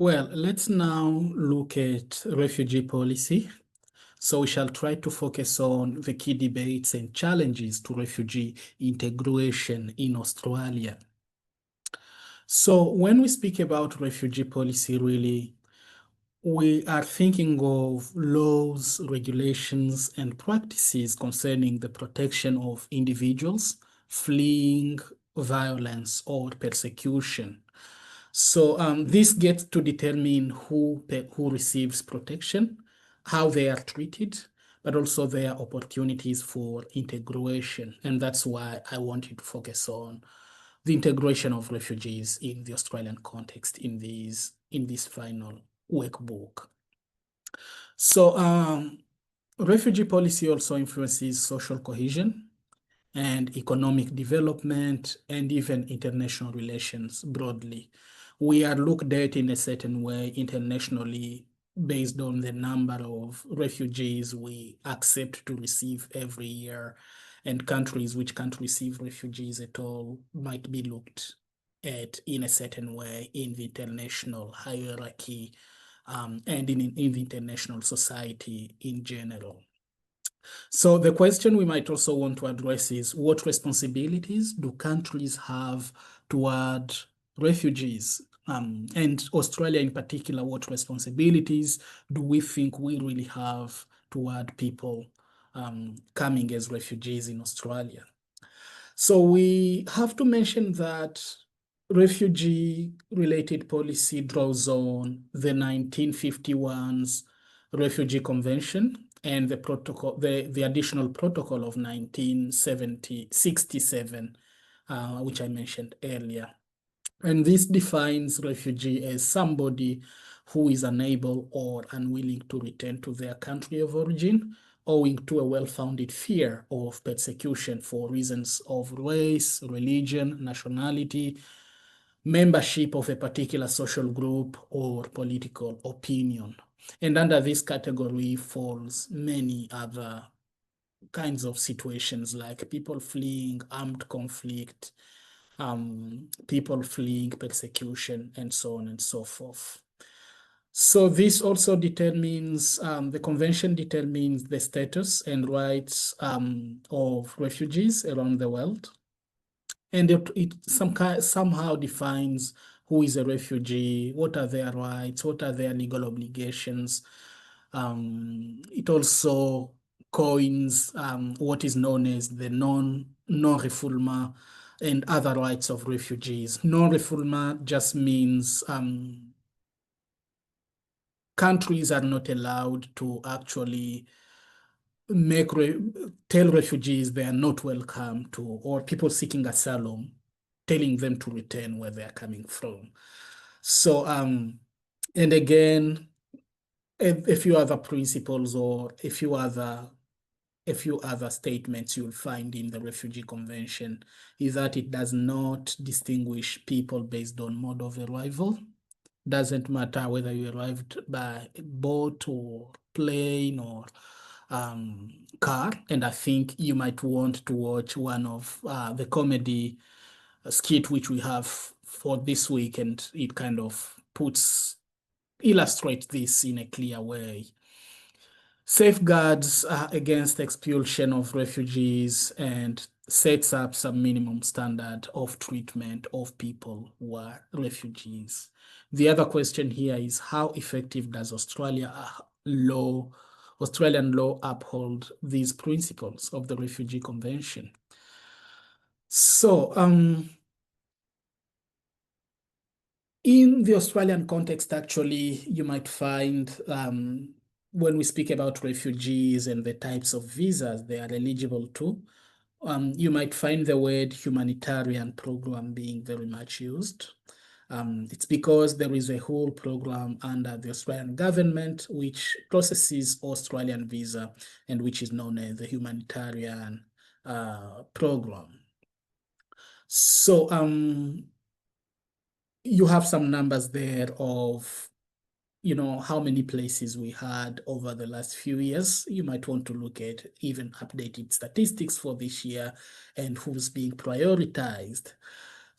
Well, let's now look at refugee policy. So we shall try to focus on the key debates and challenges to refugee integration in Australia. So when we speak about refugee policy, really, we are thinking of laws, regulations, and practices concerning the protection of individuals fleeing violence or persecution. So this gets to determine who receives protection, how they are treated, but also their opportunities for integration. And that's why I want you to focus on the integration of refugees in the Australian context in this final workbook. So refugee policy also influences social cohesion and economic development, and even international relations broadly. We are looked at in a certain way internationally based on the number of refugees we accept to receive every year, and countries which can't receive refugees at all might be looked at in a certain way in the international hierarchy and in the international society in general. So the question we might also want to address is what responsibilities do countries have toward refugees? And Australia in particular, what responsibilities do we think we really have toward people coming as refugees in Australia? So we have to mention that refugee-related policy draws on the 1951's Refugee Convention and the additional protocol of 1967, which I mentioned earlier. And this defines refugee as somebody who is unable or unwilling to return to their country of origin, owing to a well-founded fear of persecution for reasons of race, religion, nationality, membership of a particular social group, or political opinion. And under this category falls many other kinds of situations like people fleeing armed conflict, people fleeing persecution, and so on and so forth. So this also determines, the convention determines the status and rights of refugees around the world. And it somehow defines who is a refugee, what are their rights, what are their legal obligations. It also coins what is known as the non-refoulement and other rights of refugees. Non-refoulement just means countries are not allowed to actually tell refugees they are not welcome to, or people seeking asylum, telling them to return where they are coming from. So, and again, a few other principles or a few other statements you'll find in the Refugee Convention is that it does not distinguish people based on mode of arrival. Doesn't matter whether you arrived by boat or plane or car. And I think you might want to watch one of the comedy skit which we have for this week, and it kind of illustrates this in a clear way. Safeguards against expulsion of refugees and sets up some minimum standard of treatment of people who are refugees. The other question here is how effective does Australian law uphold these principles of the Refugee Convention? So in the Australian context, actually, you might find when we speak about refugees and the types of visas they are eligible to, you might find the word humanitarian program being very much used. It's because there is a whole program under the Australian government which processes Australian visa and which is known as the humanitarian program. So you have some numbers there of how many places we had over the last few years. You might want to look at even updated statistics for this year and who's being prioritized.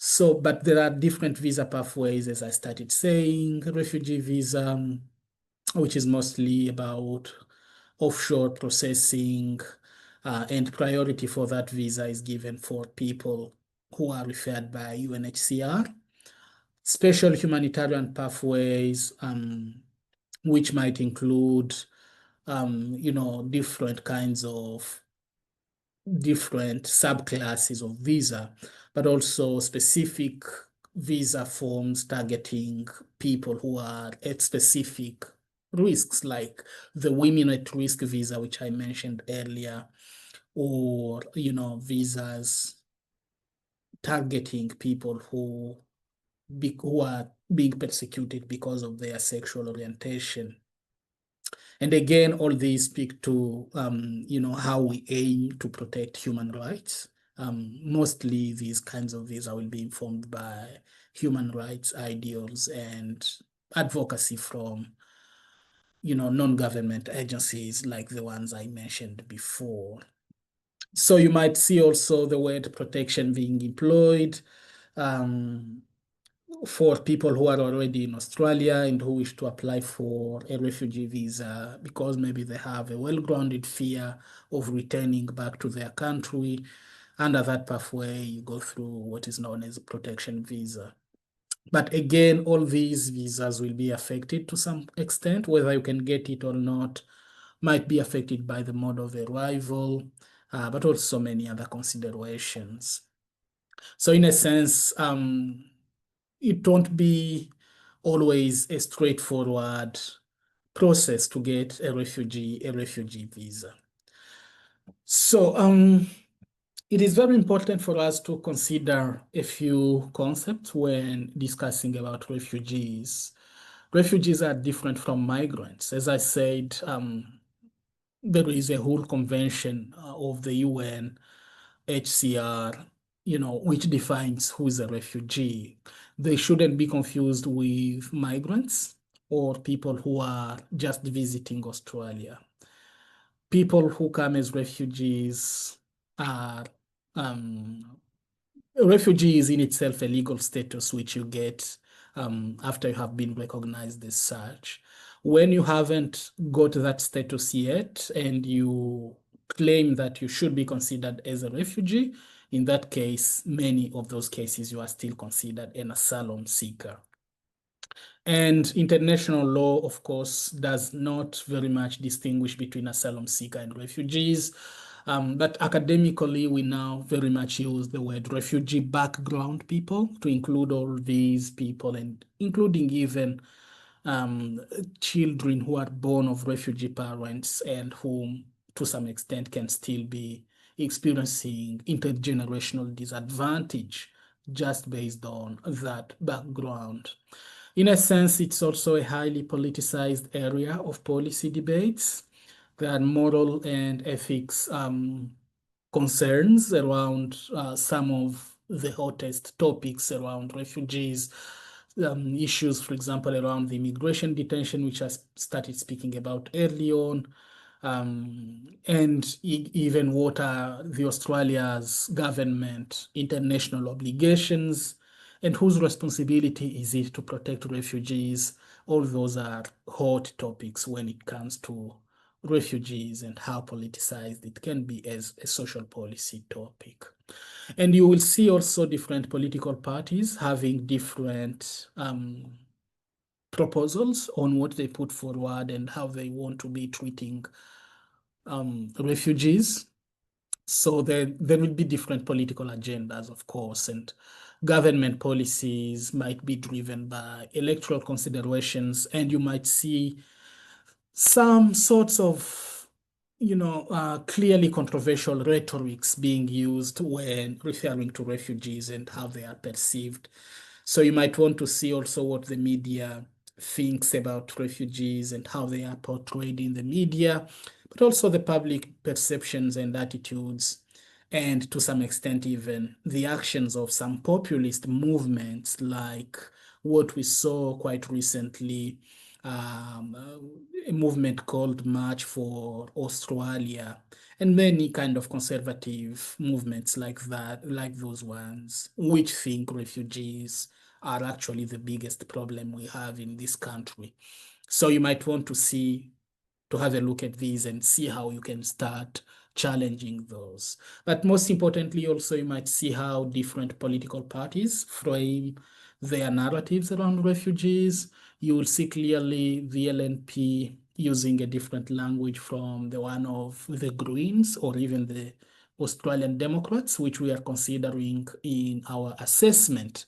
So, but there are different visa pathways, as I started saying. Refugee visa, which is mostly about offshore processing, and priority for that visa is given for people who are referred by UNHCR. Special humanitarian pathways, which might include, different kinds of different subclasses of visa, but also specific visa forms targeting people who are at specific risks, like the women at risk visa, which I mentioned earlier, or, visas targeting people who are being persecuted because of their sexual orientation. And again, all these speak to, how we aim to protect human rights. Mostly these kinds of visa will be informed by human rights ideals and advocacy from, non-government agencies like the ones I mentioned before. So you might see also the word protection being employed, um, for people who are already in Australia and who wish to apply for a refugee visa because maybe they have a well-grounded fear of returning back to their country. Under that pathway, you go through what is known as a protection visa. But again, all these visas will be affected to some extent. Whether you can get it or not might be affected by the mode of arrival, but also many other considerations. So in a sense, it won't be always a straightforward process to get a refugee visa. So it is very important for us to consider a few concepts when discussing about refugees. Refugees are different from migrants. As I said, there is a whole convention of the UN HCR, which defines who is a refugee. They shouldn't be confused with migrants or people who are just visiting Australia. People who come as refugees are, um, refugee is in itself a legal status which you get after you have been recognized as such. When you haven't got that status yet and you claim that you should be considered as a refugee, in that case, many of those cases, you are still considered an asylum seeker. And international law, of course, does not very much distinguish between asylum seeker and refugees. But academically, we now very much use the word refugee background people to include all these people, and including even children who are born of refugee parents and whom, to some extent, can still be experiencing intergenerational disadvantage just based on that background. In a sense, it's also a highly politicized area of policy debates. There are moral and ethics concerns around some of the hottest topics around refugees, issues, for example, around the immigration detention, which I started speaking about early on, and even what are the Australia's government international obligations and whose responsibility is it to protect refugees. All those are hot topics when it comes to refugees and how politicized it can be as a social policy topic. And you will see also different political parties having different proposals on what they put forward and how they want to be treating refugees. So there will be different political agendas, of course, and government policies might be driven by electoral considerations, and you might see some sorts of, clearly controversial rhetorics being used when referring to refugees and how they are perceived. So you might want to see also what the media thinks about refugees and how they are portrayed in the media, but also the public perceptions and attitudes, and to some extent, even the actions of some populist movements, like what we saw quite recently a movement called March for Australia, and many kind of conservative movements like that, like those ones, which think refugees are actually the biggest problem we have in this country. So you might want to have a look at these and see how you can start challenging those. But most importantly, also, you might see how different political parties frame their narratives around refugees. You will see clearly the LNP using a different language from the one of the Greens or even the Australian Democrats, which we are considering in our assessment.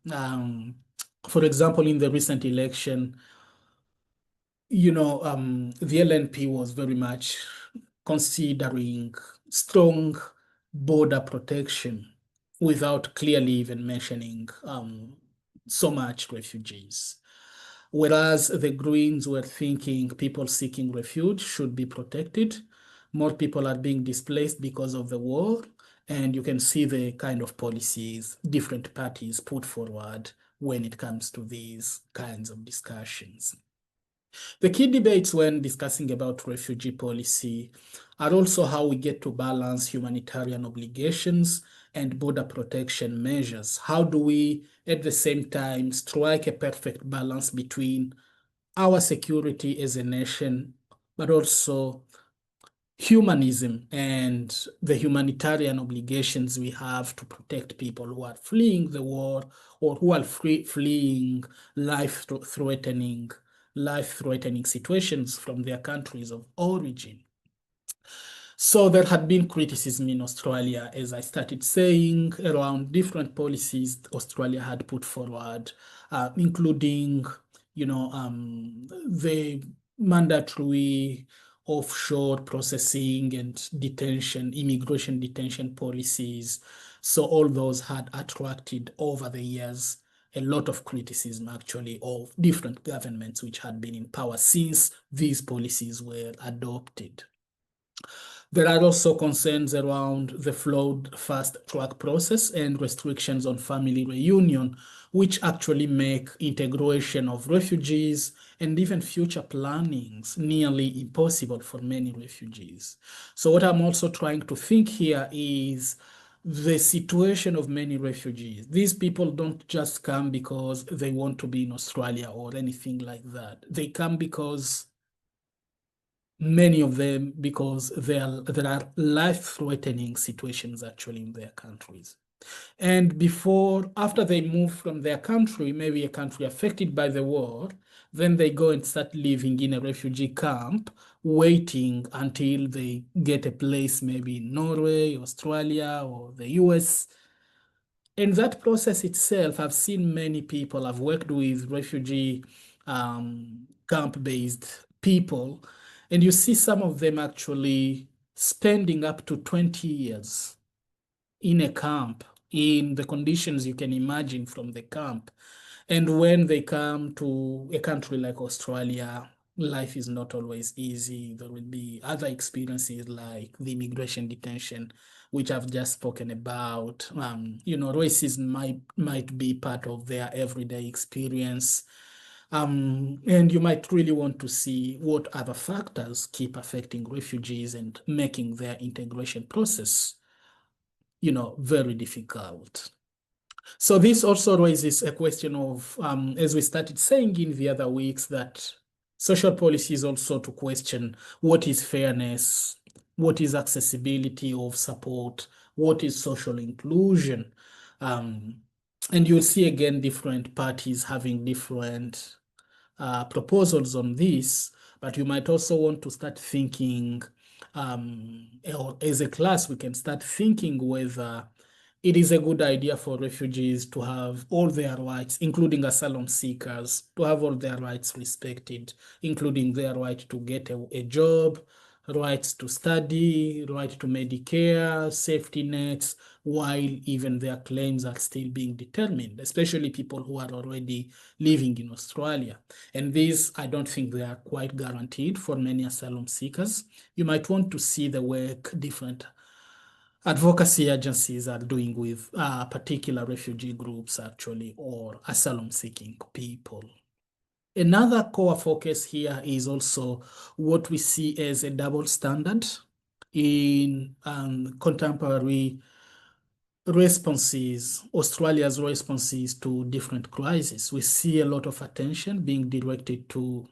For example, in the recent election, the LNP was very much considering strong border protection without clearly even mentioning so much refugees. Whereas the Greens were thinking people seeking refuge should be protected. More people are being displaced because of the war. And you can see the kind of policies different parties put forward when it comes to these kinds of discussions. The key debates when discussing about refugee policy are also how we get to balance humanitarian obligations and border protection measures. How do we, at the same time, strike a perfect balance between our security as a nation, but also humanism and the humanitarian obligations we have to protect people who are fleeing the war or who are fleeing life-threatening life-threatening situations from their countries of origin. So there had been criticism in Australia, as I started saying, around different policies Australia had put forward, including, the mandatory offshore processing and detention, immigration detention policies. So all those had attracted over the years a lot of criticism, actually, of different governments which had been in power since these policies were adopted. There are also concerns around the flawed fast track process and restrictions on family reunion, which actually make integration of refugees and even future plannings nearly impossible for many refugees. So, what I'm also trying to think here is the situation of many refugees. These people don't just come because they want to be in Australia or anything like that. They come because many of them because there are life-threatening situations actually in their countries. And after they move from their country, maybe a country affected by the war, then they go and start living in a refugee camp, waiting until they get a place maybe in Norway, Australia, or the US. In that process itself, I've seen many people, I've worked with refugee camp-based people, and you see some of them actually spending up to 20 years in a camp, in the conditions you can imagine from the camp. And when they come to a country like Australia, life is not always easy. There will be other experiences like the immigration detention, which I've just spoken about. Racism might be part of their everyday experience. And you might really want to see what other factors keep affecting refugees and making their integration process, very difficult. So this also raises a question of, as we started saying in the other weeks, that social policy is also to question what is fairness, what is accessibility of support, what is social inclusion. Um, and you'll see again different parties having different proposals on this, but you might also want to start thinking, or as a class, we can start thinking whether it is a good idea for refugees to have all their rights, including asylum seekers, to have all their rights respected, including their right to get a job, rights to study, right to Medicare, safety nets, while even their claims are still being determined, especially people who are already living in Australia. And these, I don't think they are quite guaranteed for many asylum seekers. You might want to see the work different advocacy agencies are doing with particular refugee groups, actually, or asylum seeking people. Another core focus here is also what we see as a double standard in contemporary responses, Australia's responses to different crises. We see a lot of attention being directed to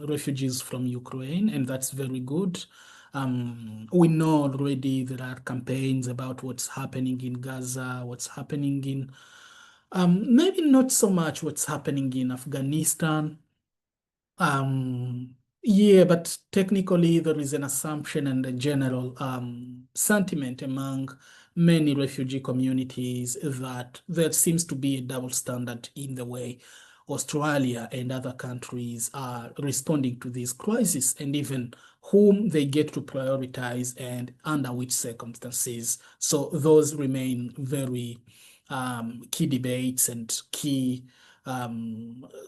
refugees from Ukraine, and that's very good. We know already there are campaigns about what's happening in Gaza, what's happening in maybe not so much what's happening in Afghanistan. Yeah, but technically there is an assumption and a general sentiment among many refugee communities that there seems to be a double standard in the way Australia and other countries are responding to this crisis, and even whom they get to prioritize and under which circumstances. So those remain very key debates and key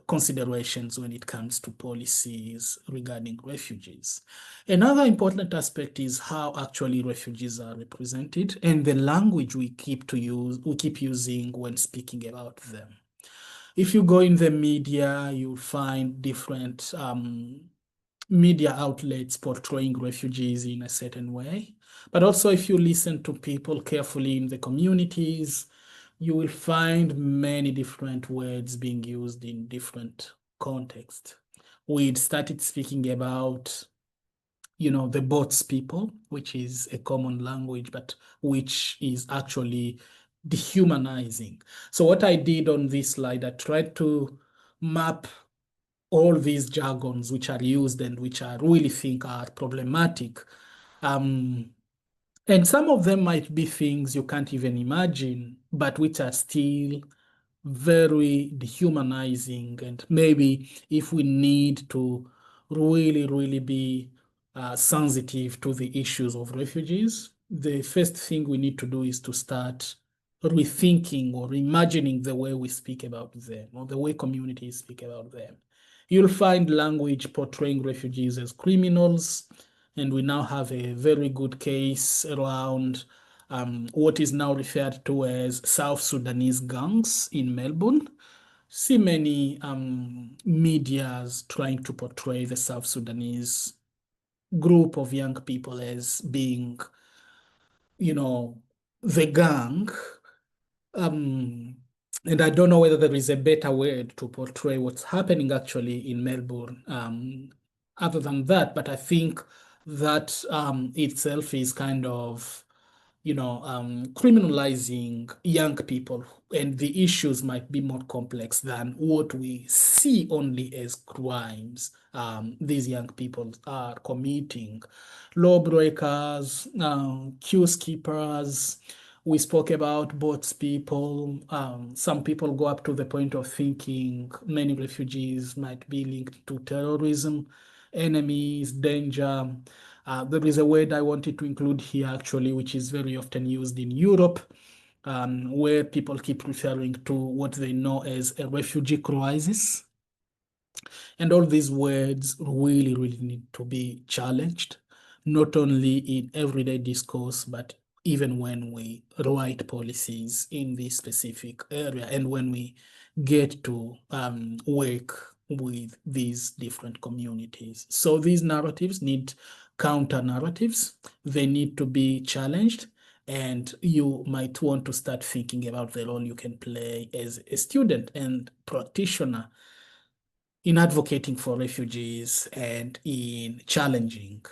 considerations when it comes to policies regarding refugees. Another important aspect is how actually refugees are represented and the language we keep using when speaking about them. If you go in the media, you'll find different media outlets portraying refugees in a certain way. But also, if you listen to people carefully in the communities, you will find many different words being used in different contexts. We'd started speaking about, the boats people, which is a common language, but which is actually dehumanizing. So what I did on this slide, I tried to map all these jargons which are used and which I really think are problematic. And some of them might be things you can't even imagine, but which are still very dehumanizing. And maybe if we need to really, really be sensitive to the issues of refugees, the first thing we need to do is to start rethinking or imagining the way we speak about them or the way communities speak about them. You'll find language portraying refugees as criminals, and we now have a very good case around what is now referred to as South Sudanese gangs in Melbourne. See many medias trying to portray the South Sudanese group of young people as being, the gang. Um, and I don't know whether there is a better word to portray what's happening actually in Melbourne other than that, but I think that itself is kind of criminalizing young people, and the issues might be more complex than what we see only as crimes these young people are committing. Lawbreakers, queue skippers. We spoke about boats people. Some people go up to the point of thinking many refugees might be linked to terrorism, enemies, danger. There is a word I wanted to include here actually, which is very often used in Europe, where people keep referring to what they know as a refugee crisis. And all these words really, really need to be challenged, not only in everyday discourse, but even when we write policies in this specific area and when we get to work with these different communities. So these narratives need counter narratives. They need to be challenged. And you might want to start thinking about the role you can play as a student and practitioner in advocating for refugees and in challenging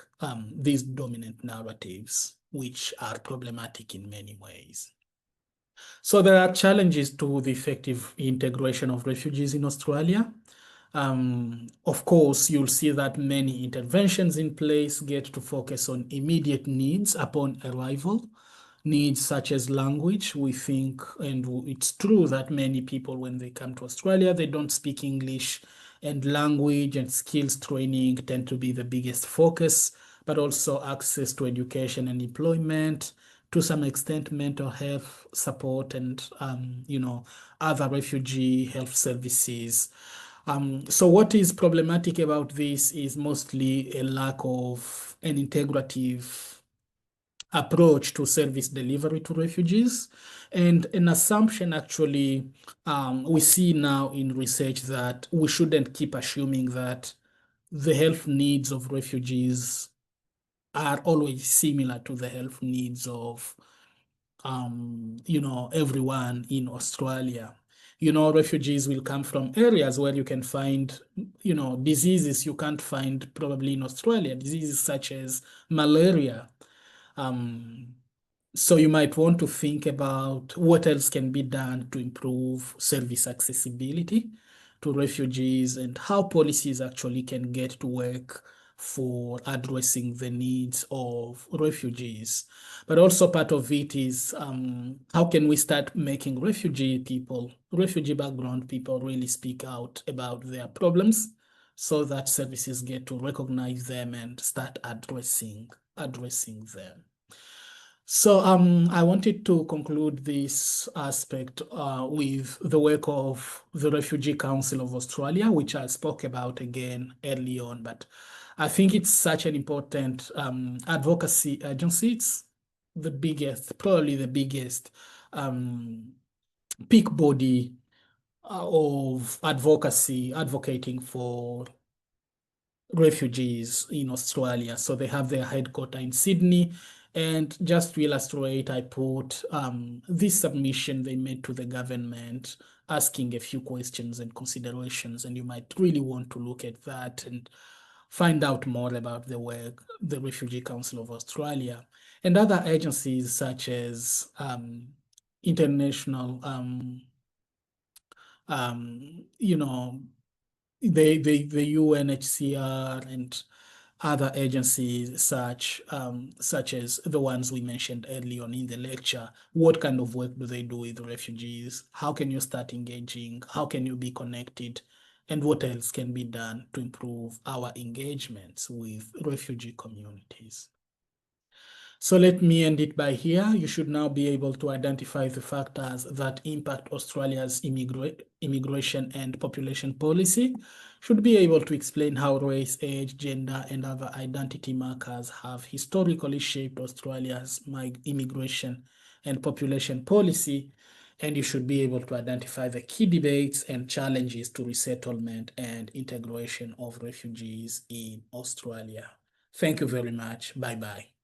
these dominant narratives, which are problematic in many ways. So there are challenges to the effective integration of refugees in Australia. Of course, you'll see that many interventions in place get to focus on immediate needs upon arrival, needs such as language. We think, and it's true that many people, when they come to Australia, they don't speak English, and language and skills training tend to be the biggest focus, but also access to education and employment, to some extent mental health support, and other refugee health services. So what is problematic about this is mostly a lack of an integrative approach to service delivery to refugees. And an assumption actually we see now in research that we shouldn't keep assuming that the health needs of refugees are always similar to the health needs of everyone in Australia. Refugees will come from areas where you can find, diseases you can't find probably in Australia, diseases such as malaria. Um, so you might want to think about what else can be done to improve service accessibility to refugees and how policies actually can get to work for addressing the needs of refugees. But also part of it is how can we start making refugee background people really speak out about their problems so that services get to recognize them and start addressing them. So I wanted to conclude this aspect with the work of the Refugee Council of Australia, which I spoke about again early on. But I think it's such an important advocacy agency. It's the biggest, probably the biggest peak body of advocacy, advocating for refugees in Australia. So they have their headquarters in Sydney. And just to illustrate, I put this submission they made to the government asking a few questions and considerations. And you might really want to look at that and find out more about the work, the Refugee Council of Australia, and other agencies such as international, you know, the UNHCR and other agencies such as the ones we mentioned early on in the lecture. What kind of work do they do with refugees? How can you start engaging? How can you be connected? And what else can be done to improve our engagements with refugee communities? So let me end it by here. You should now be able to identify the factors that impact Australia's immigration and population policy. Should be able to explain how race, age, gender, and other identity markers have historically shaped Australia's immigration and population policy. And you should be able to identify the key debates and challenges to resettlement and integration of refugees in Australia. Thank you very much. Bye-bye.